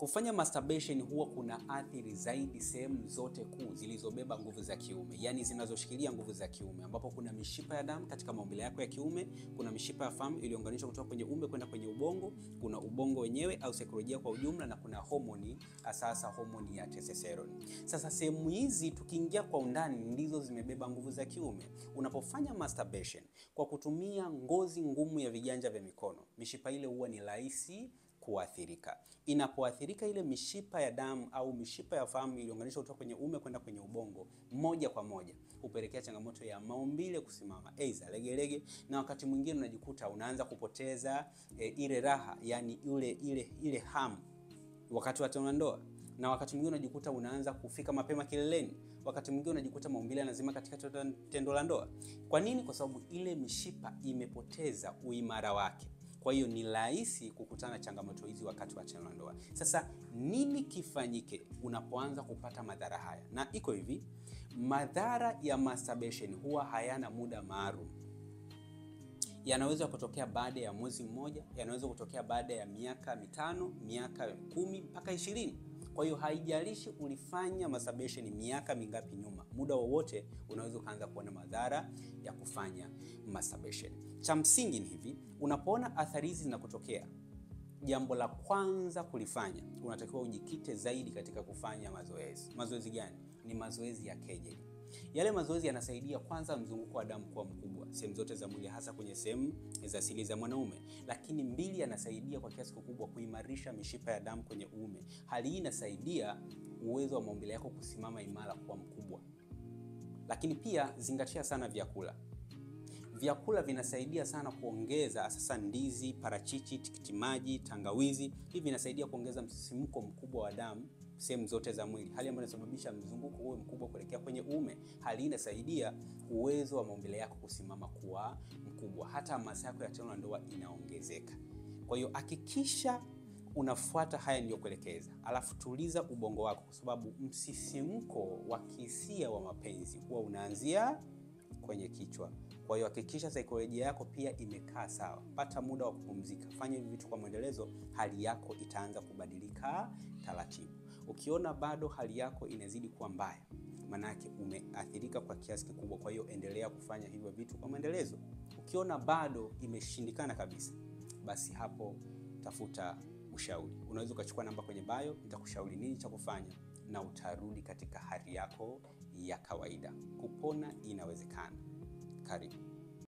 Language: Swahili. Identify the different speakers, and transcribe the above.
Speaker 1: Kufanya masturbation huwa kuna athiri zaidi sehemu zote kuu zilizobeba nguvu za kiume, yani zinazoshikilia nguvu za kiume, ambapo kuna mishipa ya damu katika maumbile yako ya kiume, kuna mishipa ya fahamu iliyounganishwa kutoka kwenye uume kwenda kwenye ubongo, kuna ubongo wenyewe au saikolojia kwa ujumla, na kuna homoni, hasa homoni ya testosterone. Sasa sehemu hizi tukiingia kwa undani ndizo zimebeba nguvu za kiume. Unapofanya masturbation kwa kutumia ngozi ngumu ya viganja vya mikono, mishipa ile huwa ni rahisi kuathirika. Inapoathirika ile mishipa ya damu au mishipa ya fahamu iliyounganishwa kutoka kwenye uume kwenda kwenye ubongo, moja kwa moja hupelekea changamoto ya maumbile kusimama, aidha legelege, na wakati mwingine unajikuta unaanza kupoteza ile raha, yani ile hamu wakati wa tendo la ndoa, na wakati mwingine unajikuta unaanza kufika mapema kileleni, wakati mwingine unajikuta maumbile yanazima katika tendo la ndoa. Kwa nini? Kwa sababu ile mishipa imepoteza uimara wake. Kwa hiyo ni rahisi kukutana changamoto hizi wakati wa tendo la ndoa. Sasa nini kifanyike unapoanza kupata madhara haya? Na iko hivi, madhara ya masturbation huwa hayana muda maalum. Yanaweza kutokea baada ya mwezi mmoja, yanaweza kutokea baada ya miaka 5, miaka 10 mpaka 20. Kwa hiyo haijalishi ulifanya masturbation miaka mingapi nyuma, muda wowote unaweza kuanza kuona madhara ya kufanya masturbation. Cha msingi ni hivi, unapoona athari hizi zinakutokea, jambo la kwanza kulifanya, unatakiwa ujikite zaidi katika kufanya mazoezi. Mazoezi gani? Ni mazoezi ya Kegel. Yale mazoezi yanasaidia kwanza mzunguko wa damu kuwa mkubwa sehemu zote za mwili, hasa kwenye sehemu za asili za mwanaume. Lakini mbili, yanasaidia kwa kiasi kikubwa kuimarisha mishipa ya damu kwenye uume. Hali hii inasaidia uwezo wa maumbile yako kusimama imara kuwa mkubwa. Lakini pia zingatia sana vyakula. Vyakula vinasaidia sana kuongeza, sasa ndizi, parachichi, tikiti maji, tangawizi. Hivi vinasaidia kuongeza msisimko mkubwa wa damu sehemu zote za mwili, hali ambayo inasababisha mzunguko uwe mkubwa kuelekea kwenye uume. Hali hii inasaidia uwezo wa maumbile yako kusimama kuwa mkubwa, hata hamasa yako ya tendo la ndoa inaongezeka. Kwa hiyo hakikisha unafuata haya niliyokuelekeza, alafu tuliza ubongo wako, kwa sababu msisimko wa kihisia wa mapenzi huwa unaanzia kwenye kichwa. Kwa hiyo hakikisha saikolojia yako pia imekaa sawa. Pata muda wa kupumzika. Fanya hivi vitu kwa mwendelezo, hali yako itaanza kubadilika taratibu. Ukiona bado hali yako inazidi kuwa mbaya, maana yake umeathirika kwa kiasi kikubwa. Kwa hiyo endelea kufanya hivyo vitu kwa mwendelezo. Ukiona bado imeshindikana kabisa, basi hapo tafuta ushauri. Unaweza ukachukua namba kwenye bio, nitakushauri nini cha kufanya na utarudi katika hali yako ya kawaida. Kupona inawezekana. Karibu.